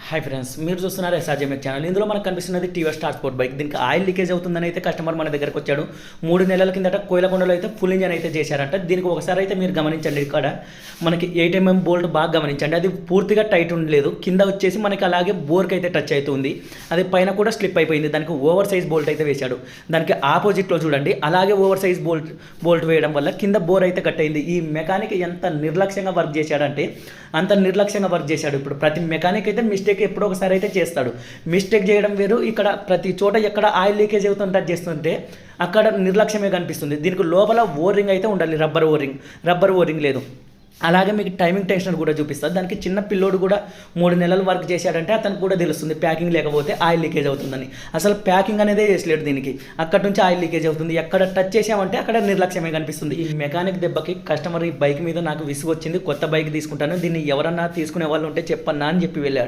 Hi friends, మీరు చూస్తున్నారు ఎస్ఆర్జేఎంఎక్ channel. ఇందులో మనకు కనిపిస్తున్నది టీవీఎస్ స్టార్ స్పోర్ట్ బైక్. దీనికి ఆయిల్ లీకేజ్ అవుతుందని అయితే కస్టమర్ మన దగ్గరకు వచ్చాడు. 3 నెలల కిందట కోయిలకొండలో అయితే ఫుల్ ఇంజన్ అయితే చేశారంట. దీనికి ఒకసారి అయితే మీరు గమనించండి, ఇక్కడ మనకి 8mm బోల్ట్ బాగా గమనించండి. అది పూర్తిగా టైట్ ఉండలేదు, కింద వచ్చేసి మనకి అలాగే బోర్కి అయితే టచ్ అవుతుంది. అది పైన కూడా స్లిప్ అయిపోయింది. దానికి ఓవర్ సైజ్ బోల్ట్ అయితే వేశాడు. దానికి ఆపోజిట్లో చూడండి, అలాగే ఓవర్ సైజ్ బోల్ట్ వేయడం వల్ల కింద బోర్ అయితే కట్ అయింది. ఈ మెకానిక్ ఎంత నిర్లక్ష్యంగా వర్క్ చేశాడంటే అంత నిర్లక్ష్యంగా వర్క్ చేశాడు. ఇప్పుడు ప్రతి మెకానిక్ అయితే మిస్టేక్ ఎప్పుడో ఒకసారి అయితే చేస్తాడు. మిస్టేక్ చేయడం వేరు, ఇక్కడ ప్రతి చోట ఎక్కడ ఆయిల్ లీకేజ్ అవుతుంటే చేస్తుంటే అక్కడ నిర్లక్ష్యమే కనిపిస్తుంది. దీనికి లోపల ఓరింగ్ అయితే ఉండాలి, రబ్బర్ ఓరింగ్ లేదు. అలాగే మీకు టైమింగ్ టెన్షన్ కూడా చూపిస్తుంది. దానికి చిన్న పిల్లోడు కూడా 3 నెలలు వర్క్ చేశాడంటే అతనికి కూడా తెలుస్తుంది ప్యాకింగ్ లేకపోతే ఆయిల్ లీకేజ్ అవుతుందని. అసలు ప్యాకింగ్ అనేదే చేసలేడు దీనికి, అక్కడ నుంచి ఆయిల్ లీకేజ్ అవుతుంది. ఎక్కడ టచ్ చేసామంటే అక్కడ నిర్లక్ష్యమే కనిపిస్తుంది. ఈ మెకానిక్ దెబ్బకి కస్టమర్ ఈ బైక్ మీద నాకు విసుగు వచ్చింది, కొత్త బైక్ తీసుకుంటాను, దీన్ని ఎవరన్నా తీసుకునే వాళ్ళు ఉంటే చెప్పన్నా అని చెప్పి వెళ్ళాడు.